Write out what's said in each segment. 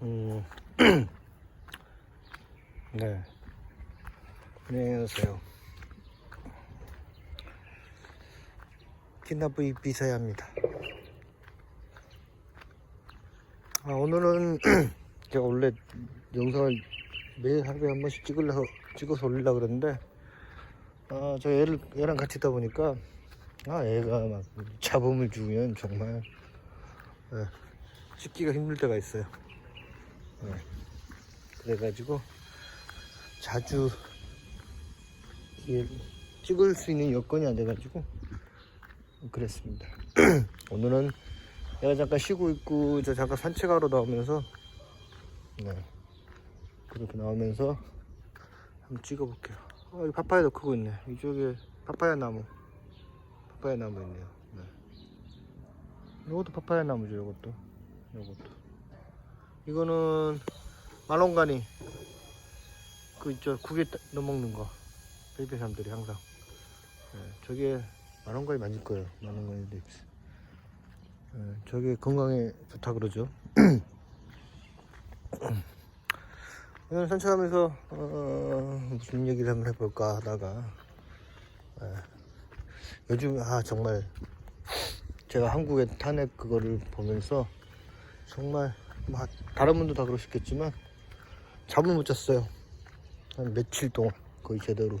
음, 네. 안녕하세요. 키나부이 비서야입니다. 오늘은 제가 원래 영상을 매일 하루에 한 번씩 찍어서 올리려고 그랬는데, 저 애랑 같이 있다 보니까, 애가 막 잡음을 주면 정말, 찍기가 힘들 때가 있어요. 그래가지고, 자주 이게 찍을 수 있는 여건이 안 돼가지고, 그랬습니다. 오늘은 내가 잠깐 쉬고 있고, 저 잠깐 산책하러 나오면서, 그렇게 나오면서 한번 찍어볼게요. 여기 파파야도 크고 있네. 이쪽에 파파야 나무 있네요. 이것도 파파야 나무죠. 이것도 이거는 말롱가니, 그 있죠, 국에 넣어 먹는 거. 필리핀 사람들이 항상 저게 말롱가니 맞을 거예요. 말롱가니 립스. 저게 건강에 좋다 그러죠. 오늘 산책하면서 무슨 얘기를 한번 해볼까 하다가, 요즘 정말 제가 한국의 탄핵 그거를 보면서 정말 다른 분도 다 그러시겠지만 잠을 못 잤어요. 한 며칠 동안 거의 제대로.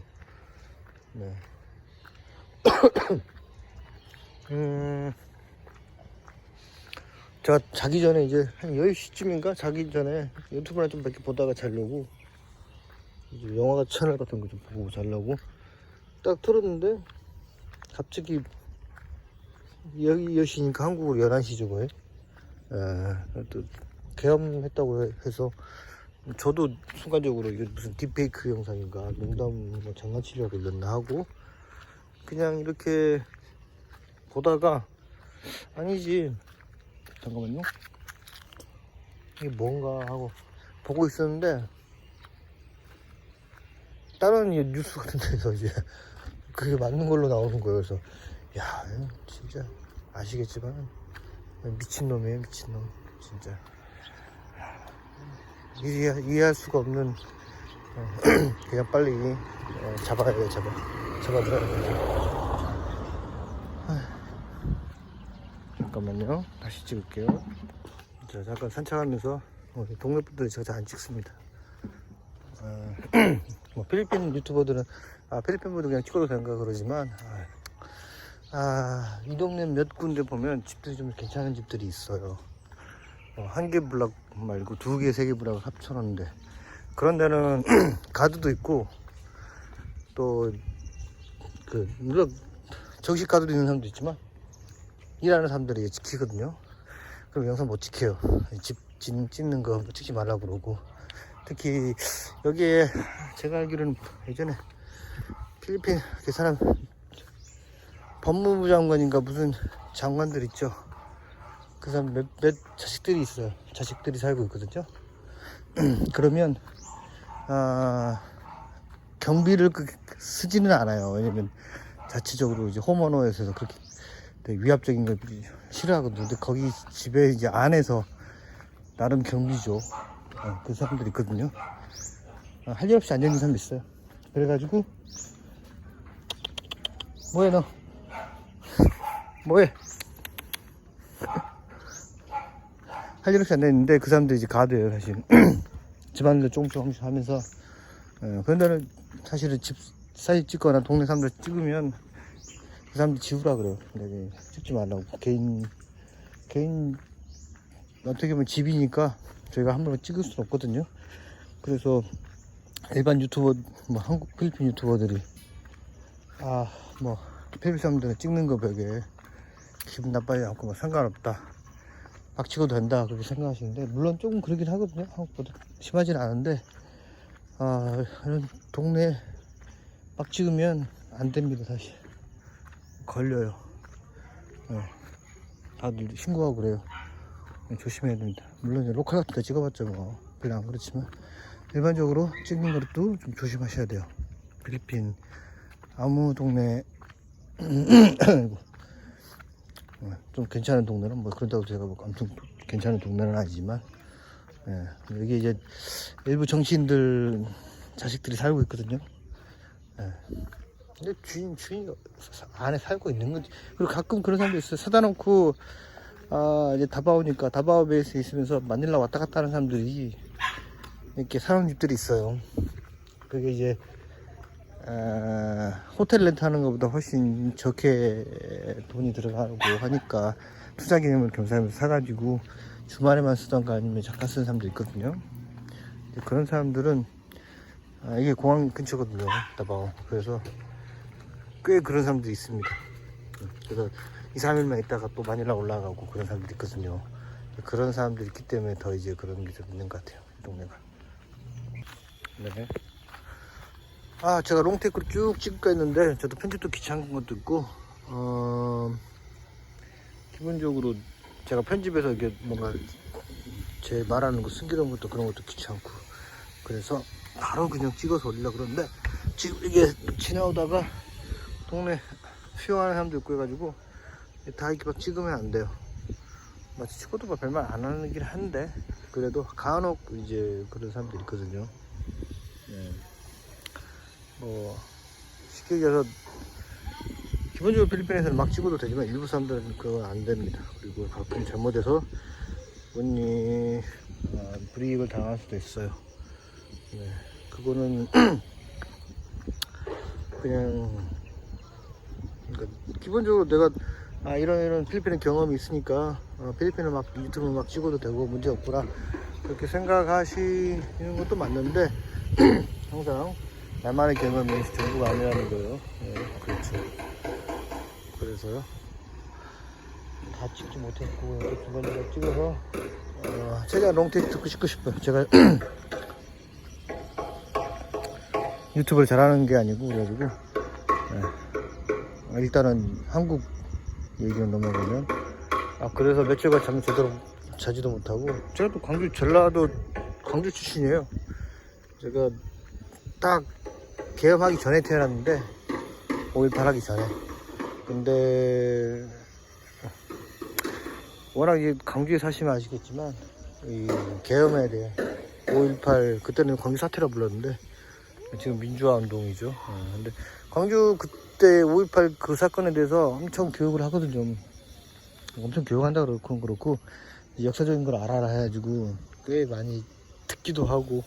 제가 자기 전에 이제 한 10시쯤인가 자기 전에 유튜브나 좀 몇 개 보다가 자려고, 이제 영화 채널 같은 거 좀 보고 자려고 딱 틀었는데 갑자기 여기 10시니까 한국으로 11시죠 거의. 또 계엄했다고 해서 저도 순간적으로 이게 무슨 딥페이크 영상인가, 농담 장난치려고 올렸나 하고 그냥 이렇게 보다가, 아니지, 잠깐만요, 이게 뭔가 하고 보고 있었는데 다른 뉴스 같은 데서 이제 그게 맞는 걸로 나오는 거예요. 그래서 야, 진짜 아시겠지만 미친놈이에요. 미친놈 진짜. 이해할 수가 없는, 그냥 빨리 잡아야 돼. 잡아들어야 돼. 잠깐만요, 다시 찍을게요. 자, 잠깐 산책하면서 동네 분들이 제가 안 찍습니다. 필리핀 유튜버들은 필리핀 분들 그냥 찍어도 되는가 그러지만, 이 동네 몇 군데 보면 집들이 좀 괜찮은 집들이 있어요. 한 개 블락 말고 2개, 3개 블락을 합쳐놨는데, 그런 데는 가드도 있고, 또 물론 정식 가드도 있는 사람도 있지만 일하는 사람들이 지키거든요. 그럼 영상 못 지켜요. 집 찍는 거 찍지 말라고 그러고. 특히 여기에 제가 알기로는 예전에 필리핀 그 사람 법무부 장관인가 무슨 장관들 있죠. 그 사람 몇 자식들이 있어요. 자식들이 살고 있거든요. 그러면 경비를 쓰지는 않아요. 왜냐면 자체적으로 이제 홈오너에서 그렇게 되게 위압적인 걸 싫어하거든요. 근데 거기 집에 이제 안에서 나름 경비죠. 그 사람들이 있거든요. 할 일 없이 앉아있는 사람도 있어요. 그래가지고 뭐해 너? 뭐해? 할 일 없이 앉아있는데 그 사람들이 이제 가드예요 사실. 집안일도 조금씩 하면서, 그런데는 사실은 집 사진 찍거나 동네 사람들 찍으면 그 사람들 지우라 그래요. 근데 찍지 말라고. 개인 어떻게 보면 집이니까 저희가 함부로 찍을 수는 없거든요. 그래서 일반 유튜버, 한국 필리핀 유튜버들이 필리핀 사람들은 찍는 거 벽에 기분 나빠지 않고 상관없다, 막 찍어도 된다, 그렇게 생각하시는데, 물론 조금 그러긴 하거든요. 한국보다 심하진 않은데, 이런 동네 막 찍으면 안 됩니다. 사실 걸려요. 다들 신고하고 그래요. 조심해야 됩니다. 물론 로컬 같은 데 찍어봤자 별로 안 그렇지만 일반적으로 찍는 것도 좀 조심하셔야 돼요. 필리핀 아무 동네 좀 괜찮은 동네는 그런다고 제가 엄청 괜찮은 동네는 아니지만 예, 여기 이제 일부 정치인들 자식들이 살고 있거든요. 예. 근데 주인이 안에 살고 있는 거지. 그리고 가끔 그런 사람도 있어요. 사다 놓고 이제 다바오니까 다바오 베이스에 있으면서 마닐라 왔다 갔다 하는 사람들이 이렇게 사는 집들이 있어요. 그게 이제 호텔 렌트 하는 것보다 훨씬 적게 돈이 들어가고 하니까 투자 개념을 겸사하면서 사가지고 주말에만 쓰던가 아니면 잠깐 쓰는 사람도 있거든요. 그런 사람들은 이게 공항 근처거든요, 다바오. 그래서 꽤 그런 사람들이 있습니다. 그래서 2, 3일만 있다가 또 마닐라 올라가고 그런 사람들이 있거든요. 그런 사람들이 있기 때문에 더 이제 그런 게 좀 있는 것 같아요, 이 동네가. 네. 제가 롱테이크로 쭉 찍을까 했는데 저도 편집도 귀찮은 것도 있고 기본적으로 제가 편집해서 이게 뭔가 제 말하는 거 숨기는 것도 그런 것도 귀찮고 그래서 바로 그냥 찍어서 올리려고 그러는데 지금 이게 지나오다가 동네 수영하는 사람도 있고 해가지고 다 이렇게 막 찍으면 안 돼요. 마치 찍어도 뭐 별말 안 하긴 한데 그래도 간혹 이제 그런 사람들이 있거든요. 네. 뭐 쉽게 얘기해서 기본적으로 필리핀에서는 막 찍어도 되지만 일부 사람들은 그건 안 됩니다. 그리고 가끔 잘못해서 분이 불이익을 당할 수도 있어요. 네. 그거는 그냥 그러니까 기본적으로 내가 이런 필리핀의 경험이 있으니까 필리핀을 막 유튜브 막 찍어도 되고 문제 없구나 그렇게 생각하시는 것도 맞는데 항상 나만의 경험이 전부가 아니라는 거예요. 네, 그렇죠. 그래서요 다 찍지 못했고 이렇게 두 번째로 찍어서 제가 롱테이크 듣고 싶어요. 제가 유튜브를 잘하는 게 아니고 그래가지고 일단은 한국 얘기를 넘어가면 그래서 며칠간 잠 제대로 자지도 못하고 제가 또 광주 전라도 광주 출신이에요. 제가 딱 개업하기 전에 태어났는데 5.18 하기 전에 근데 워낙 광주에 사시면 아시겠지만 이 계엄에 대해 5.18 그때는 광주 사태라 불렀는데 지금 민주화 운동이죠. 근데 광주 그때 5.18 그 사건에 대해서 엄청 교육을 하거든요. 엄청 교육한다 그렇고 역사적인 걸 알아라 해가지고 꽤 많이 듣기도 하고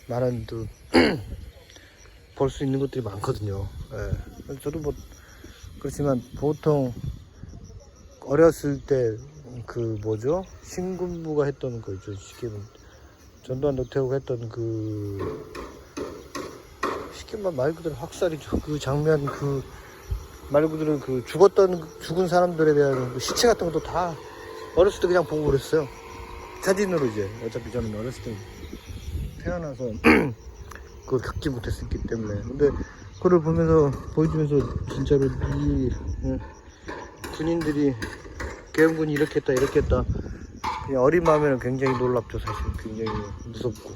많은 또 볼 수 있는 것들이 많거든요. 예. 저도 뭐 그렇지만 보통 어렸을 때 그 뭐죠 신군부가 했던 거 있죠. 쉽게 보면 전두환 노태우가 했던 그 쉽게 말 그대로 학살이죠. 그 장면 그 말 그대로 그 죽은 사람들에 대한 그 시체 같은 것도 다 어렸을 때 그냥 보고 그랬어요. 사진으로 이제 어차피 저는 어렸을 때 태어나서 그걸 겪지 못했었기 때문에 근데 그걸 보면서 보여주면서 진짜로 이 군인들이 계엄군이 이렇게 했다 그냥 어린 마음에는 굉장히 놀랍죠. 사실 굉장히 무섭고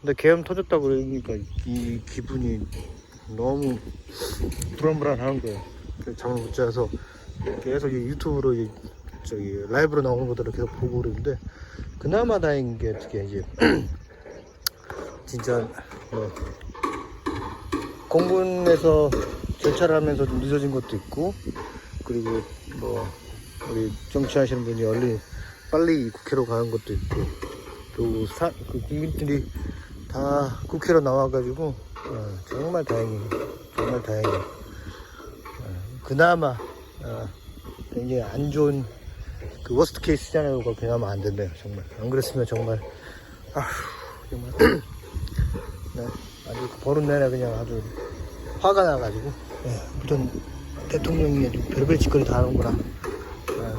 근데 계엄 터졌다고 그러니까 이 기분이 너무 불안불안한 거예요. 잠을 못 자서 계속 유튜브로 저기 라이브로 나오는 것들을 계속 보고 그러는데 그나마 다행인 게 어떻게 이제 진짜 뭐 공군에서 절차를 하면서 좀 늦어진 것도 있고 그리고 뭐 우리 정치하시는 분이 빨리 국회로 가는 것도 있고 또 그 국민들이 다 국회로 나와가지고 정말 다행이에요. 정말 다행이에요. 그나마 굉장히 안 좋은 그 워스트 케이스잖아요. 그거 그나마 안 된대요. 정말 안 그랬으면 정말 정말 네, 아주 보는 내내 그냥 아주 화가 나가지고 무슨 대통령이 별별 짓거리 다 하는구나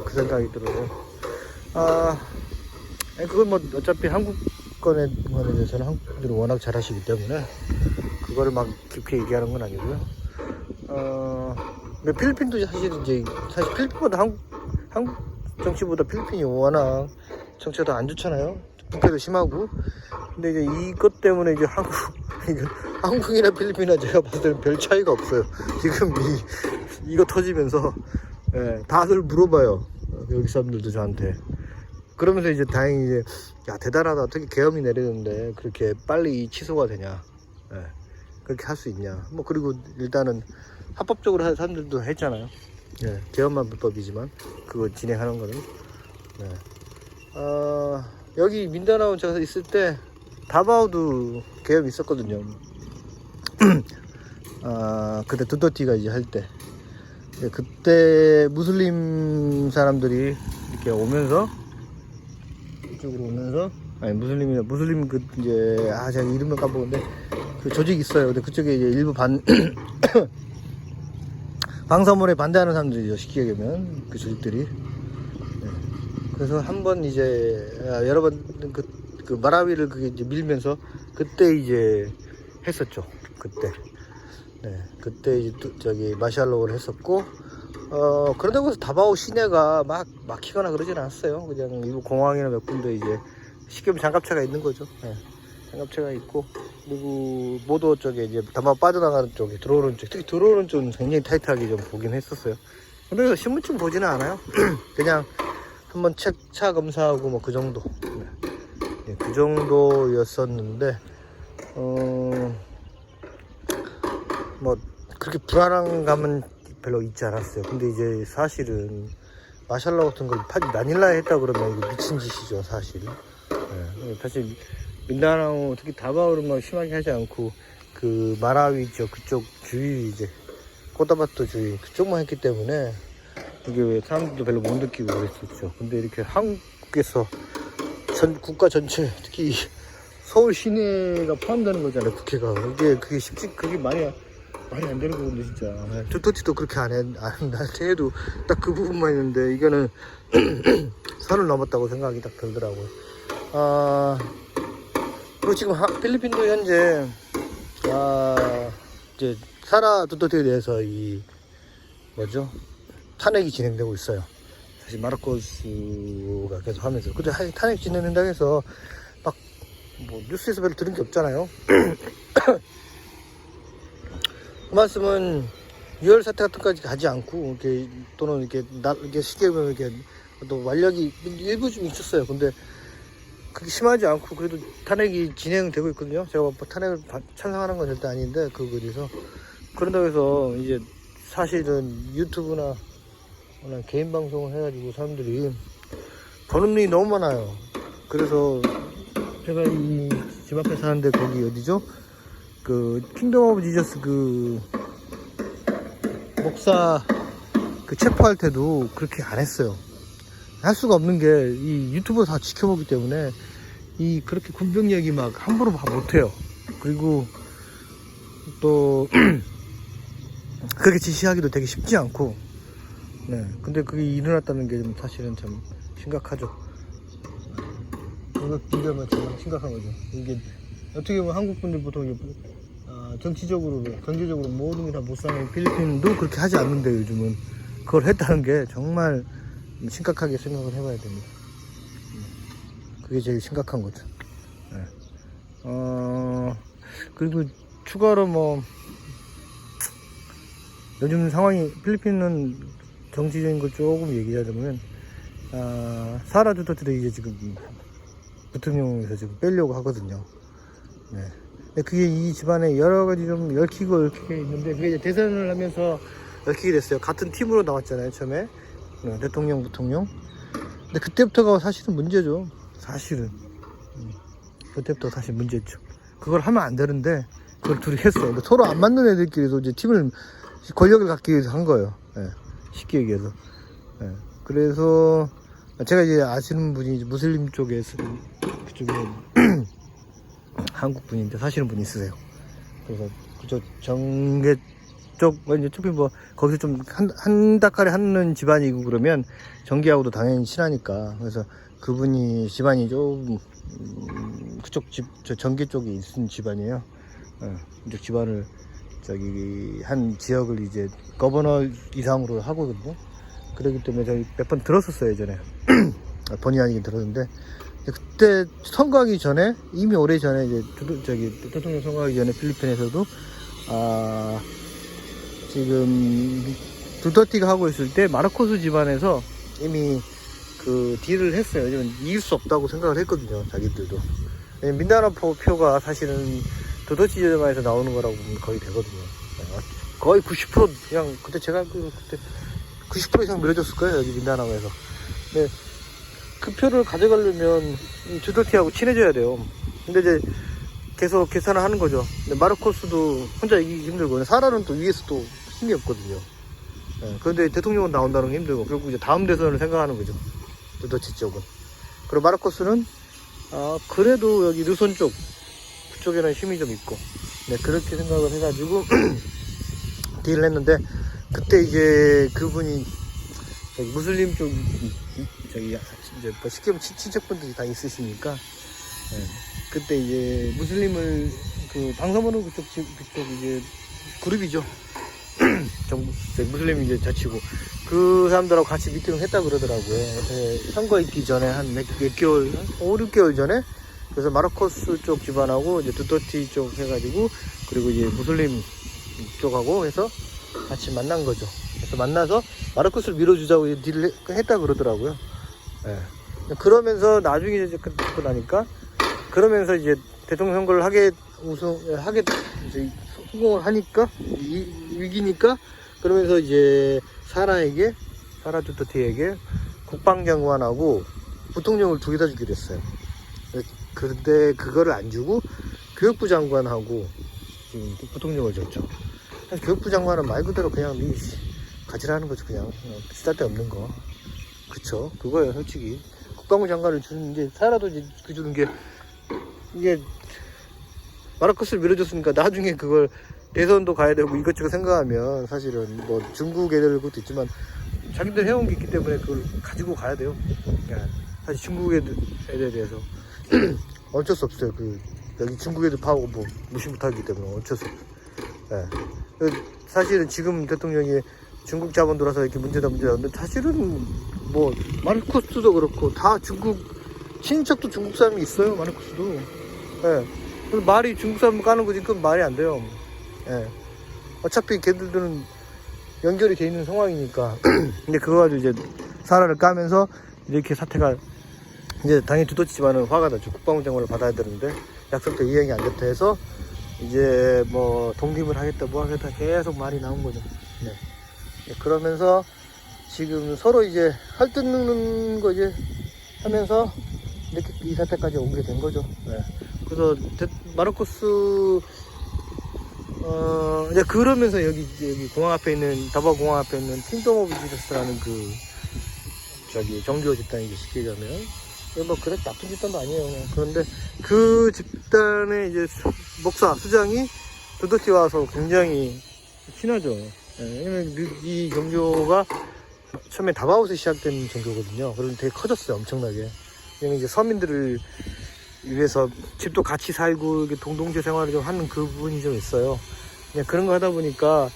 그 생각이 들어서 그건 뭐 어차피 한국권에 대해서는 한국분들이 워낙 잘하시기 때문에 그거를 막 깊게 얘기하는 건 아니고요. 근데 필리핀도 사실 필리핀보다 한국 정치보다 필리핀이 워낙 정치가 더 안 좋잖아요. 부패도 심하고. 근데 이제 이것 때문에 이제 한국이나 필리핀이나 제가 봤을 때는 별 차이가 없어요. 지금 이거 터지면서 다들 물어봐요. 여기 사람들도 저한테 그러면서 이제 다행히 이제 야 대단하다, 어떻게 계엄이 내리는데 그렇게 빨리 취소가 되냐, 예, 그렇게 할 수 있냐. 뭐 그리고 일단은 합법적으로 하는 사람들도 했잖아요. 예, 계엄만 불법이지만 그거 진행하는 거는. 네. 여기 민다나오 제가 있을 때 다바오도 계엄이 있었거든요. 그때 두더티가 이제 할 때. 그때 무슬림 사람들이 이렇게 오면서 이쪽으로 오면서, 아니 무슬림 그 이제 제가 이름을 까먹었는데 그 조직이 있어요. 근데 그쪽에 이제 일부 방사물에 반대하는 사람들이죠, 쉽게 얘기하면 그 조직들이. 네. 그래서 한번 이제 여러 번 그 마라위를 그게 이제 밀면서 그때 이제 했었죠. 그때. 네, 그때 이제 저기 마샬로를 했었고, 그런다고 해서 다바오 시내가 막 막히거나 그러진 않았어요. 그냥 일부 공항이나 몇 군데 이제 쉽게 보면 장갑차가 있는 거죠. 네, 장갑차가 있고, 그리고 모도 쪽에 이제 다바오 빠져나가는 쪽에 들어오는 쪽, 특히 들어오는 쪽은 굉장히 타이트하게 좀 보긴 했었어요. 근데 그래서 신분증 보지는 않아요. 그냥 한번 차 검사하고 뭐 그 정도. 네, 그 정도였었는데, 뭐 그렇게 불안한 감은 별로 있지 않았어요. 근데 이제 사실은 마샬라 같은 걸 마닐라에 했다 그러면 이거 미친 짓이죠, 사실. 네. 사실 민다나오 특히 다바오를 막 심하게 하지 않고 그 마라위 있죠, 그쪽 주위 이제 코타바토 주위 그쪽만 했기 때문에 이게 사람들도 별로 못 느끼고 그랬었죠. 근데 이렇게 한국에서 국가 전체, 특히 서울 시내가 포함되는 거잖아요, 국회가. 그게 그게 말이 안 되는 거군요, 진짜. 두터티도 그렇게 나한테 해도 딱 그 부분만 있는데, 이거는 선을 넘었다고 생각이 딱 들더라고요. 그리고 지금 필리핀도 현재, 이제, 사라 두터티에 대해서 탄핵이 진행되고 있어요. 사실 마르코스가 계속 하면서. 근데 탄핵 진행된다고 해서, 뭐, 뉴스에서 별로 들은 게 없잖아요. 그 말씀은 유혈 사태 같은 것까지 가지 않고, 이렇게, 또는 이렇게 쉽게 보면 이렇게, 또 완력이 일부 좀 있었어요. 근데 그게 심하지 않고, 그래도 탄핵이 진행되고 있거든요. 제가 뭐 탄핵을 찬성하는 건 절대 아닌데, 그 글에서. 그런다고 해서, 이제, 사실은 유튜브나, 개인 방송을 해가지고 사람들이 버는 일이 너무 많아요. 그래서, 제가 이 집 앞에 사는데 거기 어디죠? 그 킹덤 오브 지저스 그 목사 그 체포할 때도 그렇게 안 했어요. 할 수가 없는 게 이 유튜브 다 지켜보기 때문에 이 그렇게 군병 얘기 막 함부로 못해요. 그리고 또 그렇게 지시하기도 되게 쉽지 않고, 네. 근데 그게 일어났다는 게 좀 사실은 참 심각하죠. 이거 비교하면 정말 심각한 거죠. 이게 어떻게 보면 한국 분들 보통 정치적으로, 경제적으로 모든 게 다 못 사는 필리핀도 그렇게 하지 않는데 요즘은 그걸 했다는 게 정말 심각하게 생각을 해봐야 됩니다. 그게 제일 심각한 거죠. 네. 그리고 추가로 뭐 요즘 상황이, 필리핀은 정치적인 거 조금 얘기하자면 사라 두터티를 이제 지금 부통령에서 지금 빼려고 하거든요. 네. 근데 그게 이 집안에 여러 가지 좀 얽히고 있는데, 그게 이제 대선을 하면서 얽히게 됐어요. 같은 팀으로 나왔잖아요, 처음에. 대통령, 부통령. 근데 그때부터가 사실은 문제죠. 사실은. 그때부터 사실 문제죠. 그걸 하면 안 되는데, 그걸 둘이 했어. 근데 서로 안 맞는 애들끼리도 이제 권력을 갖기 위해서 한 거예요. 네. 쉽게 얘기해서. 네. 그래서, 제가 이제 아시는 분이 무슬림 쪽에, 그쪽에 한국 분인데 사시는 분이 있으세요. 그래서 그쪽 정계 쪽, 어차피 뭐 거기서 좀 한 달 하는 집안이고 그러면 정계하고도 당연히 친하니까. 그래서 그분이 집안이 좀 그쪽 저 정계 쪽에 있는 집안이에요. 이쪽 집안을 한 지역을 이제 거버너 이상으로 하거든요. 그렇기 때문에 저희 몇 번 들었었어요, 예전에. 본의 아니게 들었는데, 그때 선거하기 전에, 이미 오래 전에 이제 대통령 선거하기 전에 필리핀에서도 지금 두터티가 하고 있을 때 마르코스 집안에서 이미 그 딜을 했어요. 왜냐면 이길 수 없다고 생각을 했거든요, 자기들도. 왜냐면 민다나오 표가 사실은 두더지마에서 나오는 거라고 보면 거의 되거든요. 거의 90% 그냥 그때 제가 그때 90% 이상 밀어줬을 거예요, 여기 민다나오에서. 근데 그 표를 가져가려면 두더티하고 친해져야 돼요. 근데 이제 계속 계산을 하는 거죠. 근데 마르코스도 혼자 이기기 힘들고, 사라는 또 위에서 또 힘이 없거든요. 그런데 대통령은 나온다는 게 힘들고, 결국 이제 다음 대선을 생각하는 거죠, 두더치 쪽은. 그리고 마르코스는 그래도 여기 느손 쪽 그쪽에는 힘이 좀 있고, 네, 그렇게 생각을 해가지고 딜을 했는데, 그때 이제 그분이 저기 무슬림 쪽 저기 이제 뭐 쉽게 보면 친척분들이 다 있으시니까, 네, 그때 이제 무슬림을 그 방사모는 그쪽 이제 그룹이죠. 무슬림 이제 자치고 그 사람들하고 같이 미팅을 했다 그러더라고요. 선거 있기 전에 한 몇 개월, 5, 6개월 전에. 그래서 마르코스 쪽 집안하고 이제 두더티 쪽 해가지고, 그리고 이제 무슬림 쪽하고 해서 같이 만난 거죠. 그래서 만나서 마르코스를 밀어주자고 딜을 했다 그러더라고요. 네. 그러면서 나중에 이제 끝나고 나니까, 그러면서 이제 대통령 선거를 하게 이제 성공을 하니까, 위기니까, 그러면서 이제 사라 두더티에게 국방장관하고 부통령을 두 개 다 주기로 했어요. 근데 그거를 안 주고 교육부 장관하고 지금 부통령을 줬죠. 사실 교육부 장관은 말 그대로 그냥 가지라는 거죠. 그냥 쓸데없는 거. 그쵸, 그거예요. 솔직히 국방부 장관을 주는 게, 사라도 이제 그 주는 게, 이게 마르코스를 밀어줬으니까 나중에 그걸 대선도 가야 되고 이것저것 생각하면, 사실은 뭐 중국 애들 것도 있지만 자기들 해온 게 있기 때문에 그걸 가지고 가야 돼요. 사실 중국 애들에 대해서 어쩔 수 없어요. 여기 중국 애들 파고 뭐 무시 못하기 때문에 어쩔 수 없어요. 사실은 지금 대통령이 중국 자본 들어서 이렇게 문제다 근데 사실은 뭐 마르코스도 그렇고 다 중국, 친척도 중국 사람이 있어요, 마르코스도. 그래서 말이 중국 사람 까는 거지, 그건 말이 안 돼요. 어차피 걔들은 연결이 돼 있는 상황이니까. 근데 그거 가지고 이제 사라를 까면서 이렇게 사태가, 이제 당연히 두더지 집안은 화가 나죠. 국방부 장관을 받아야 되는데 약속도 이행이 안 됐다 해서 이제 뭐 독립을 하겠다 뭐 하겠다 계속 말이 나온 거죠. 네. 그러면서 지금 서로 이제 헐뜯는 거 이제 하면서 이렇게 이 사태까지 오게 된 거죠. 네. 그래서 마르코스 이제 그러면서 여기 공항 앞에 있는, 다바오 공항 앞에 있는 킹덤 오브 지저스라는 그 저기 종교 집단이 쉽게 얘기하면, 뭐 그래 나쁜 집단도 아니에요. 그런데 그 집단의 이제 목사 수장이 두더티 와서 굉장히 친하죠. 왜냐면 이 종교가 처음에 다바오에서 시작된 종교거든요. 그런데 되게 커졌어요, 엄청나게. 왜냐면 이제 서민들을 위해서 집도 같이 살고 이렇게 동동체 생활을 좀 하는 그 부분이 좀 있어요. 그냥 그런 거 하다 보니까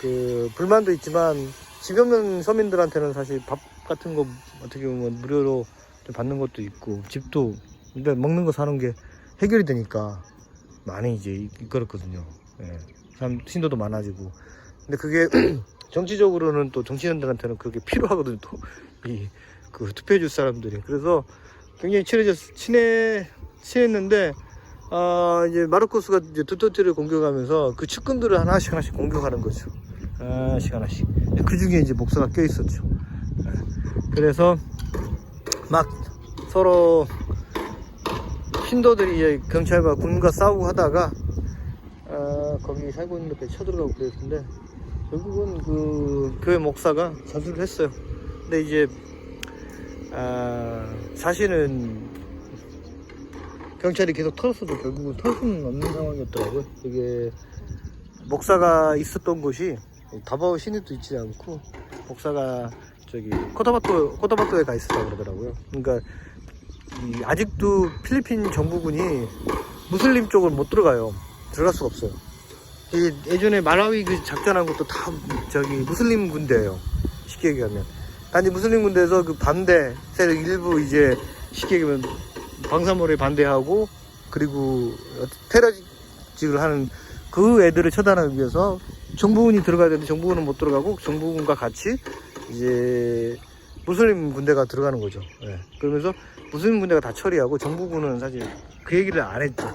그 불만도 있지만, 집 없는 서민들한테는 사실 밥 같은 거 어떻게 보면 무료로 받는 것도 있고, 집도 근데 먹는 거 사는 게 해결이 되니까 많이 이제 이끌었거든요. 사람 신도도 많아지고. 근데 그게 정치적으로는 또 정치인들한테는 그게 필요하거든요. 또 그 투표해 줄 사람들이. 그래서 굉장히 친했는데, 이제 마르코스가 이제 두더티를 공격하면서 그 측근들을 하나씩 공격하는 거죠. 하나씩. 그 중에 이제 목사가 껴 있었죠. 그래서 막 서로 신도들이 이제 경찰과 군과 싸우고 하다가 거기 살고 있는 데까지 쳐들어가고 그랬는데, 결국은 그 교회 목사가 자수를 했어요. 근데 이제 사실은 경찰이 계속 털었어도 결국은 털 수는 없는 상황이었더라고요. 이게 목사가 있었던 곳이 다바오 시내도 있지 않고, 목사가 저기 코타바토에 가 있었다고 그러더라고요. 그러니까 아직도 필리핀 정부군이 무슬림 쪽을 못 들어가요. 들어갈 수가 없어요. 예전에 말라위 그 작전한 것도 다 저기 무슬림 군대예요, 쉽게 얘기하면. 단지 무슬림 군대에서 그 반대 세력 일부 이제 쉽게 얘기하면 방사모에 반대하고, 그리고 테러직을 하는 그 애들을 처단하기 위해서 정부군이 들어가야 되는데 정부군은 못 들어가고, 정부군과 같이 이제 무슬림 군대가 들어가는 거죠. 예. 그러면서 무슬림 군대가 다 처리하고 정부군은 사실 그 얘기를 안 했죠.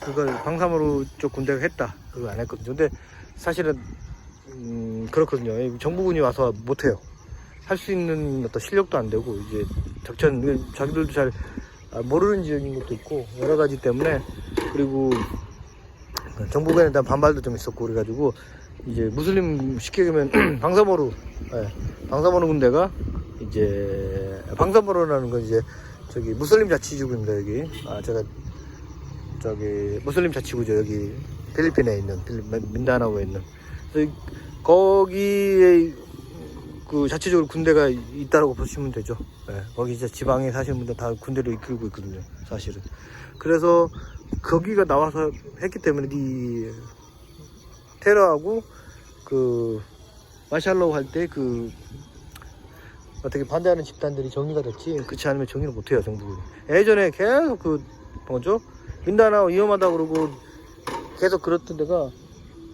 그걸 방사모로 쪽 군대가 했다. 그걸 안 했거든요. 근데 사실은 그렇거든요. 정부군이 와서 못해요. 할 수 있는 어떤 실력도 안 되고 이제 작전 자기들도 잘 모르는 지역인 것도 있고 여러 가지 때문에 그리고 정부군에 대한 반발도 좀 있었고 그래가지고 이제 무슬림 쉽게 얘기하면 방사모로 방사모로 군대가 이제 방사모로라는 건 이제 저기 무슬림 자치구입니다. 여기 제가 저기 무슬림 자치구죠. 여기 필리핀에 있는 민다나오에 있는 거기에 그 자체적으로 군대가 있다라고 보시면 되죠. 거기 이제 지방에 사시는 분들 다 군대를 이끌고 있거든요. 사실은. 그래서 거기가 나와서 했기 때문에 이 테러하고 그 마샬로우 할 때 그 어떻게 반대하는 집단들이 정리가 됐지 그렇지 않으면 정리를 못해요. 정부군이 예전에 계속 그 뭐죠 민다나오 위험하다 그러고 계속 그랬던 데가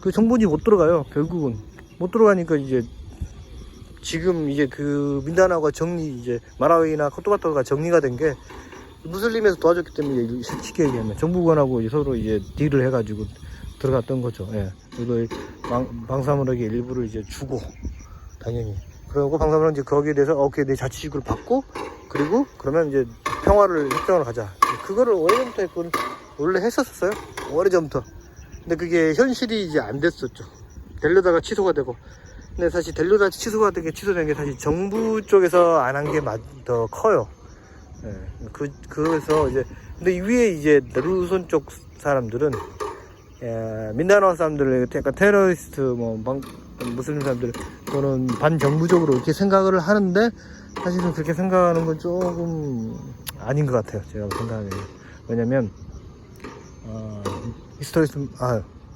그 정부군이 못 들어가요. 결국은 못 들어가니까 이제 지금 이제 그 민다나오가 이제 마라위나 코토바토가 정리가 된 게 무슬림에서 도와줬기 때문에 쉽게 얘기하면 정부군하고 서로 이제 딜을 해가지고 들어갔던 거죠. 예. 그리고 방사모로에게 일부를 이제 주고 당연히 그리고 방사모로 이제 거기에 대해서 오케이 내 자치구를 받고 그리고 그러면 이제 평화를 협정을 가자. 그거를 오래전부터 원래 했었어요. 오래전부터. 근데 그게 현실이 이제 안 됐었죠. 되려다가 취소가 되고. 근데 사실 되려다가 취소가 된 게 사실 정부 쪽에서 안 한 게 더 커요. 예. 그래서 이제 근데 위에 이제 루손 쪽 사람들은 민다나오 사람들을 약간 테러리스트 무슬림 사람들 그거는 반정부적으로 이렇게 생각을 하는데 사실은 그렇게 생각하는 건 조금 아닌 것 같아요. 제가 생각하기에. 왜냐면 히스토리스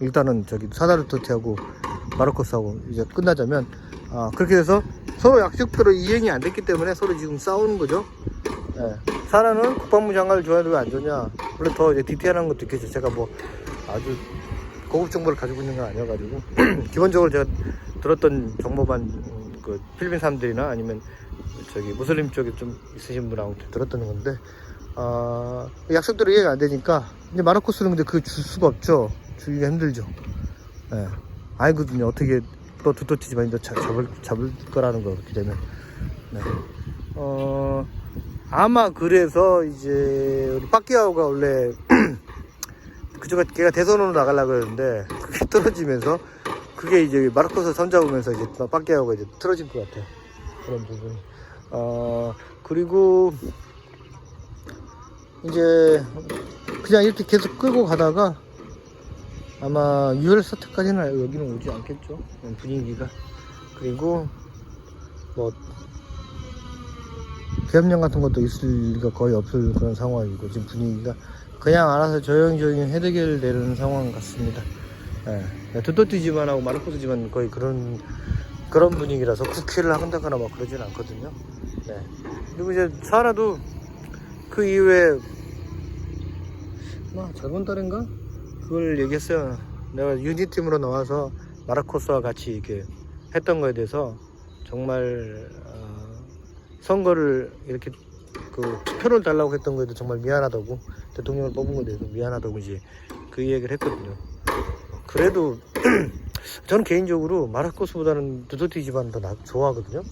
일단은 저기 사다르토티하고 마르코스하고 이제 끝나자면 그렇게 해서 서로 약속대로 이행이 안 됐기 때문에 서로 지금 싸우는 거죠. 사라는 국방부 장관을 줘야 되고 안 줘냐. 물론 더 이제 디테일한 것도 있겠죠. 제가 뭐 아주 고급 정보를 가지고 있는 건 아니어가지고 기본적으로 제가 들었던 정보만 그 필리핀 사람들이나 아니면 저기 무슬림 쪽에 좀 있으신 분하고 들었던 건데 약속대로 이해가 안 되니까 이제 마르코스는 근데 그거 줄 수가 없죠. 주기가 힘들죠. 알거든요. 어떻게 또 두터치지만 잡을 거라는 거 그렇게 되면. 아마 그래서 이제 우리 빠끼아오가 원래 걔가 대선으로 나가려고 했는데 그게 떨어지면서 그게 이제 마르코스 손잡으면서 이제 빠끼아오가 이제 틀어진 것 같아요. 그런 부분이. 그리고 이제 그냥 이렇게 계속 끌고 가다가 아마 6월 사태까지는 여기는 오지 않겠죠. 분위기가. 그리고 뭐 계엄령 같은 것도 있을 리가 거의 없을 그런 상황이고 지금 분위기가 그냥 알아서 조용히 해결되는 상황 같습니다. 두토티 집안하고 마르코스 집안 거의 그런 분위기라서 국회를 한다거나 막 그러진 않거든요. 그리고 이제 사라도 그 이후에 저번 달인가 그걸 얘기했어요. 내가 유니팀으로 나와서 마르코스와 같이 이렇게 했던 거에 대해서 정말 선거를 이렇게 그 투표를 달라고 했던 거에도 정말 미안하다고 대통령을 뽑은 거에 대해서 미안하다고 이제 그 얘기를 했거든요. 그래도 저는 개인적으로 마르코스보다는 두토티 집안을 더 좋아하거든요.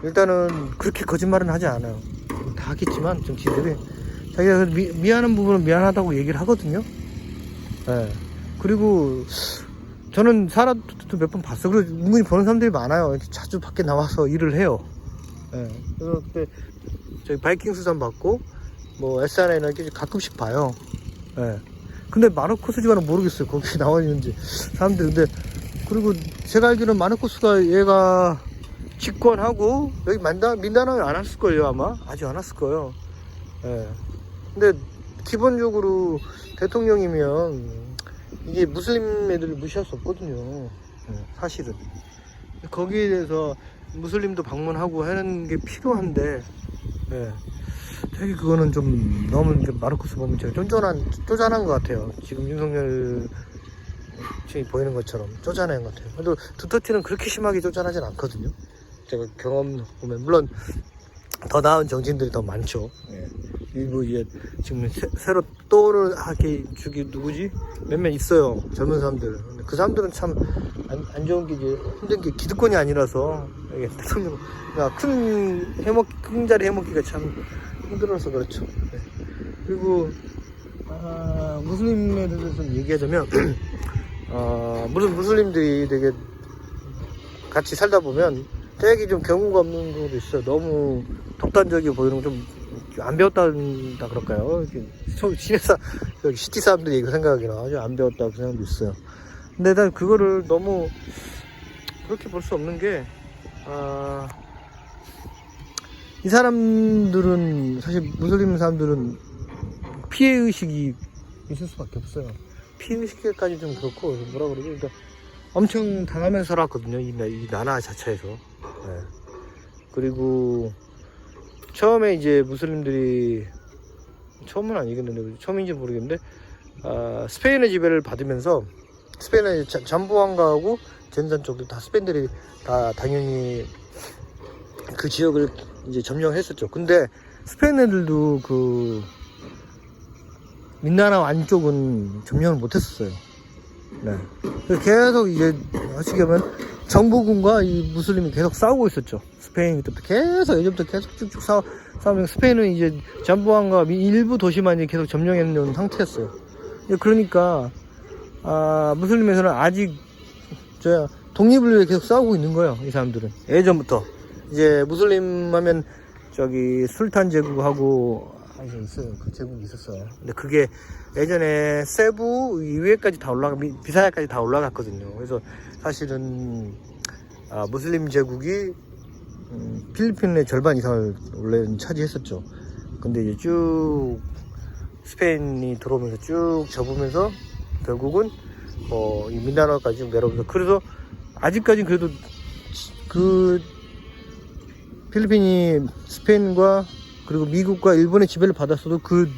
일단은 그렇게 거짓말은 하지 않아요. 다 하겠지만 좀 지들이 자기가 미안한 부분은 미안하다고 얘기를 하거든요. 그리고 저는 사라도 몇 번 봤어. 그리고 은근히 보는 사람들이 많아요. 이렇게 자주 밖에 나와서 일을 해요. 그래서 그때 저희 바이킹 수산 받고 뭐 SNL이나 이렇게 가끔씩 봐요. 근데 마르코스 집안은 모르겠어요. 거기 나와 있는지 사람들. 근데 그리고 제가 알기로는 마르코스가 얘가 집권하고 여기 민다나오에 안 왔을걸요. 아마 아직 안 왔을 거예요. 근데 기본적으로 대통령이면 이게 무슬림 애들을 무시할 수 없거든요. 사실은 거기에 대해서 무슬림도 방문하고 하는 게 필요한데 되게 그거는 좀 너무 마르코스 보면 제가 쪼잔한 것 같아요. 지금 윤석열 지금 보이는 것처럼 쪼잔한 것 같아요. 그래도 두터티는 그렇게 심하게 쪼잔하진 않거든요. 제가 경험 보면 물론 더 나은 정치인들이 더 많죠. 예. 그리고 이제 지금 새로 떠오르게 주기 누구지? 몇몇 있어요. 젊은 사람들. 근데 그 사람들은 참 안 좋은 게 이제 힘든 게 기득권이 아니라서 이게 대통령 큰 자리 해먹기가 참 힘들어서 그렇죠. 예. 그리고 무슬림에 대해서 얘기하자면 무슬림들이 되게 같이 살다 보면 되게 좀 경우가 없는 것도 있어요. 너무 독단적이고 보이는 거 좀 안 배웠다 그럴까요? 시티 사람들이 그 생각이 나. 안 배웠다 그 생각도 있어요. 근데 난 그거를 너무 그렇게 볼 수 없는 게 이 사람들은 사실 무슬림 사람들은 피해의식이 있을 수밖에 없어요. 피해의식까지 좀 그렇고 뭐라 그러지? 그러니까 엄청 당하면서 살았거든요. 이 나라 자체에서. 네. 그리고 처음에 이제 무슬림들이 처음은 아니겠는데 처음인지 모르겠는데 스페인의 지배를 받으면서 스페인의 잠보안가하고 젠산 쪽도 다 스페인들이 다 당연히 그 지역을 이제 점령했었죠. 근데 스페인 애들도 그 민다나오 안쪽은 점령을 못했었어요. 네. 계속 이제 어떻게 보면 정부군과 이 무슬림이 계속 싸우고 있었죠. 스페인이 계속 예전부터 계속 쭉쭉 싸우면 스페인은 이제 잠보안과 일부 도시만 이제 계속 점령해 놓은 상태였어요. 그러니까 무슬림에서는 아직 독립을 위해 계속 싸우고 있는 거예요. 이 사람들은 예전부터 이제 무슬림 하면 저기 술탄 제국하고 있어요. 그 제국이 있었어요. 근데 그게 예전에 세부 이외까지 다 비사야까지 다 올라갔거든요. 그래서 사실은 무슬림 제국이 필리핀의 절반 이상을 원래는 차지했었죠. 근데 이제 쭉 스페인이 들어오면서 쭉 접으면서 결국은 이 민다나오까지 내려오면서 그래서 아직까지는 그래도 그 필리핀이 스페인과 그리고 미국과 일본의 지배를 받았어도 그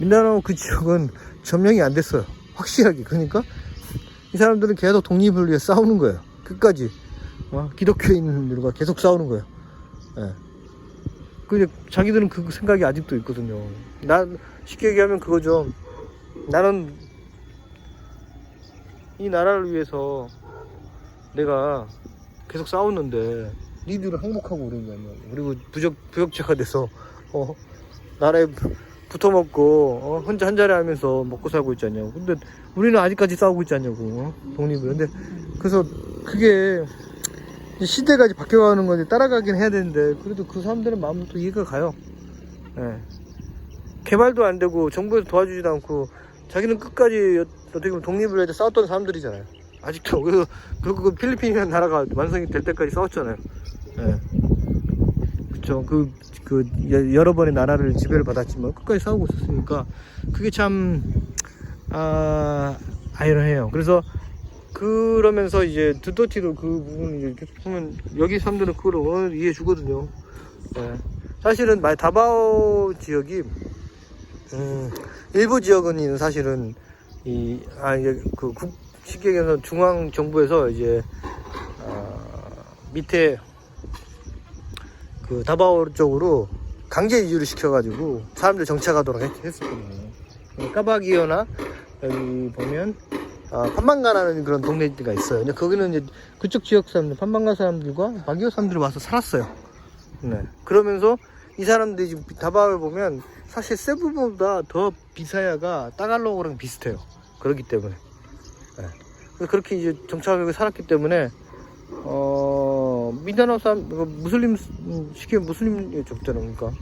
민다나오 그 지역은 점령이 안 됐어요. 확실하게. 그러니까 이 사람들은 계속 독립을 위해 싸우는 거예요. 끝까지. 기독교인들과 계속 싸우는 거예요. 예. 근데 자기들은 그 생각이 아직도 있거든요. 쉽게 얘기하면 그거죠. 나는 이 나라를 위해서 내가 계속 싸웠는데 니들은 항복하고 그리고 부역자가 돼서 나라에 붙어먹고 혼자 한 자리 하면서 먹고 살고 있지 않냐고. 근데 우리는 아직까지 싸우고 있지 않냐고. 독립을. 근데 그래서 그게 시대가 이제 바뀌어가는 건데 따라가긴 해야 되는데 그래도 그 사람들의 마음은 또 이해가 가요. 예. 개발도 안 되고 정부에서 도와주지도 않고 자기는 끝까지 어떻게 보면 독립을 위해 싸웠던 사람들이잖아요. 아직도. 그래서 그 필리핀이라는 나라가 완성이 될 때까지 싸웠잖아요. 예. 그쵸. 여러 번의 나라를 지배를 받았지만 끝까지 싸우고 있었으니까 그게 참 아이러해요. 그래서 그러면서 이제 두더티도 그 부분을 이제 계속 보면 여기 사람들은 그걸 이해해 주거든요. 네. 사실은 다바오 지역이 일부 지역은 사실은 쉽게 얘기해서 중앙 정부에서 이제 밑에 그 다바오 쪽으로 강제 이주를 시켜가지고 사람들 정착하도록 했었거든요. 까바기어나 여기 보면 판만가라는 그런 동네가 있어요. 근데 거기는 이제 그쪽 지역 사람들, 판만가 사람들과 바기오 사람들이 와서 살았어요. 네. 그러면서 이 사람들이 지금 다바오를 보면 사실 세부보다 더 비사야가 따갈로그랑 비슷해요. 그렇기 때문에. 네. 그렇게 이제 정착하게 살았기 때문에 민다나오 사람, 쉽게 무슬림이 적잖아요. 그러니까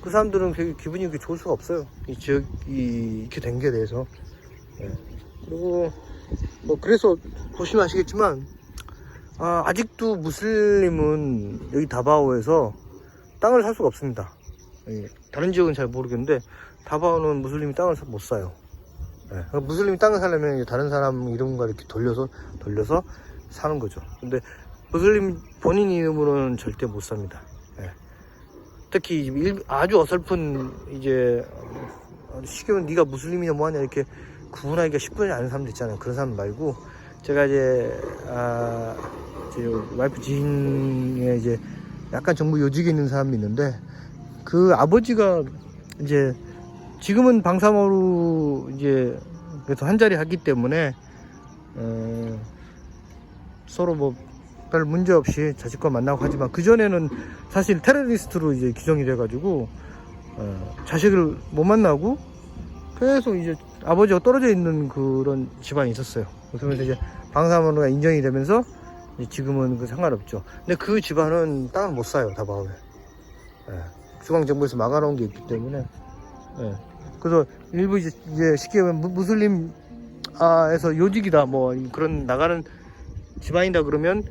그 사람들은 되게 기분이 그렇게 좋을 수가 없어요. 이 지역이 이렇게 된 게 대해서. 네. 그리고 그래서 보시면 아시겠지만 아직도 무슬림은 여기 다바오에서 땅을 살 수가 없습니다. 다른 지역은 잘 모르겠는데 다바오는 무슬림이 땅을 못 사요. 네. 무슬림이 땅을 사려면 다른 사람 이름과 이렇게 돌려서 사는 거죠. 근데 무슬림 본인 이름으로는 절대 못 삽니다. 네. 특히 아주 어설픈 이제 쉽게 말하면 네가 무슬림이냐 뭐하냐 이렇게 구분하기가 쉽지 않은 사람들 있잖아요. 그런 사람 말고 제가 이제 제 와이프 지인의 이제 약간 정부 요직에 있는 사람이 있는데 그 아버지가 이제 지금은 방사모로 이제 그래서 한 자리 하기 때문에 서로 뭐 별 문제 없이 자식과 만나고 하지만 그 전에는 사실 테러리스트로 이제 규정이 돼가지고 자식을 못 만나고 계속 이제 아버지가 떨어져 있는 그런 집안이 있었어요. 그러면서 이제 방사모로가 인정이 되면서 지금은 그 상관없죠. 근데 그 집안은 땅을 못 사요, 다바오에. 중앙정부에서 막아놓은 게 있기 때문에. 그래서 일부 이제 쉽게 보면 무슬림에서 요직이다 뭐 그런 나가는 집안이다 그러면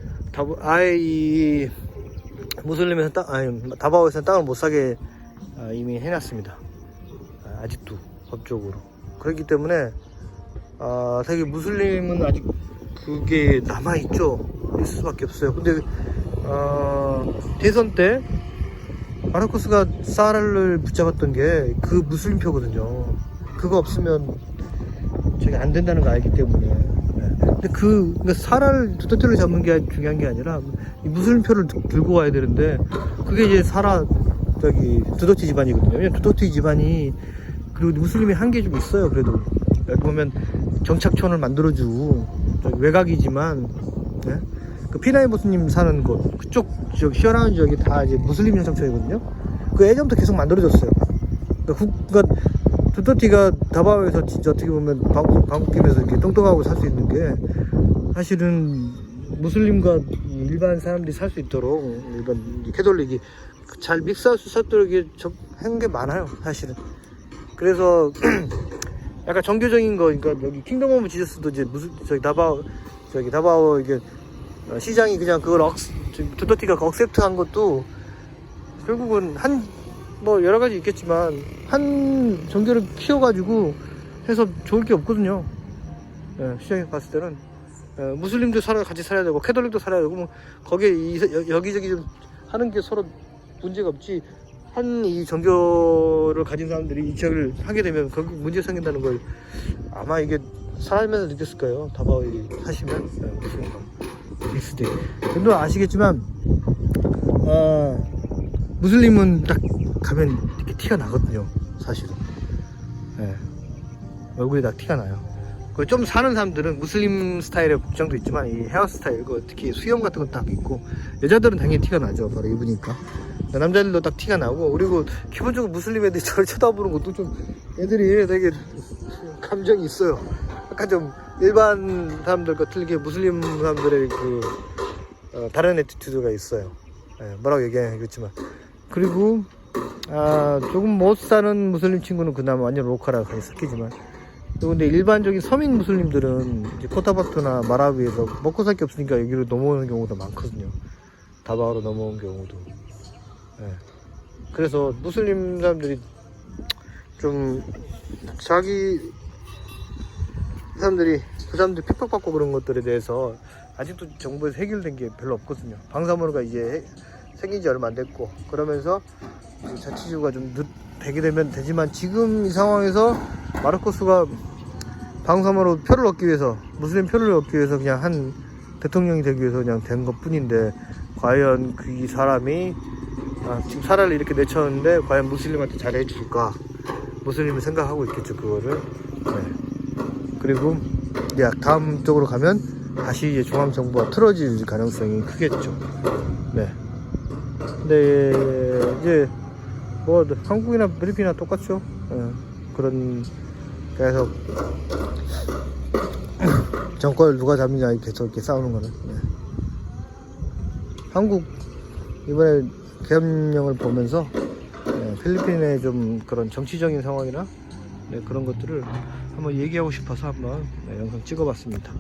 아예 이 무슬림에서 다바오에서는 땅을 못 사게 이미 해놨습니다. 아직도 법적으로. 그렇기 때문에 되게 무슬림은 아직 그게 남아있죠. 있을 수밖에 없어요. 근데 대선 때 마르코스가 사라를 붙잡았던 게 그 무슬림표거든요. 그거 없으면 저게 안 된다는 거 알기 때문에. 근데 그러니까 사라를 두더티를 잡는 게 중요한 게 아니라 이 무슬림표를 들고 와야 되는데 그게 이제 두더티 집안이거든요. 왜냐면 두더티 집안이 그리고 무슬림이 한 게 좀 있어요. 그래도 여기 보면 정착촌을 만들어주고 외곽이지만 그 피나이 보스님 사는 곳 그쪽 지역 시원한 지역이 다 이제 무슬림 정착촌이거든요. 그 예전부터 계속 만들어졌어요. 그러니까 두더티가 다바오에서 진짜 어떻게 보면 방국김에서 이렇게 똥똥하고 살 수 있는 게 사실은 무슬림과 일반 사람들이 살 수 있도록 일반 캐톨릭이 잘 믹스할 수 있도록 한 게 많아요, 사실은. 그래서 약간 종교적인 거, 그러니까 여기 킹덤 오브 지저스도 이제 다바오 이게 시장이 그냥 그걸 두더티가 억셉트한 것도 결국은 뭐 여러 가지 있겠지만 한 종교를 키워가지고 해서 좋을 게 없거든요. 시장에 봤을 때는 무슬림도 같이 살아야 되고 캐톨릭도 살아야 되고 뭐 거기에 여기저기 좀 하는 게 서로 문제가 없지. 이 종교를 가진 사람들이 이 지역을 하게 되면 거기 문제 생긴다는 걸 아마 이게 살면서 느꼈을 거예요. 다바오에 사시면 비슷해. 근데 아시겠지만 무슬림은 딱 가면 이렇게 티가 나거든요, 사실은. 얼굴이 딱 티가 나요. 좀 사는 사람들은 무슬림 스타일의 복장도 있지만 이 헤어스타일, 특히 수염 같은 거 딱 있고 여자들은 당연히 티가 나죠. 바로 입으니까. 남자들도 딱 티가 나고, 그리고 기본적으로 무슬림 애들이 저를 쳐다보는 것도 좀 애들이 되게 감정이 있어요. 약간 좀 일반 사람들과 틀리게 무슬림 사람들의 다른 애티튜드가 있어요. 뭐라고 얘기하겠지만. 그리고 조금 못 사는 무슬림 친구는 그나마 완전 로컬하게 섞이지만, 근데 일반적인 서민 무슬림들은 이제 코타바토나 마라위에서 먹고 살 게 없으니까 여기로 넘어오는 경우도 많거든요. 다바오로 넘어온 경우도. 그래서 무슬림 사람들이 좀 그 사람들이 핍박받고 그런 것들에 대해서 아직도 정부에서 해결된 게 별로 없거든요. 방사모로가 이제 생긴 지 얼마 안 됐고, 그러면서 자치주가 좀 되게 되면 되지만, 지금 이 상황에서 마르코스가 방사모로 표를 얻기 위해서, 무슬림 표를 얻기 위해서 그냥 한 대통령이 되기 위해서 그냥 된 것 뿐인데, 과연 이 사람이 지금 사라를 이렇게 내쳤는데 과연 무슬림한테 잘해줄까? 무슬림은 생각하고 있겠죠, 그거를. 그리고 다음 쪽으로 가면 다시 이제 중앙정부가 틀어질 가능성이 크겠죠. 근데 이제 뭐 한국이나 필리핀이나 똑같죠. 그래서 정권을 누가 잡느냐 계속 이렇게 싸우는 거는. 한국 이번에 계엄령을 보면서 필리핀의 좀 그런 정치적인 상황이나 그런 것들을 한번 얘기하고 싶어서 한번 영상 찍어봤습니다.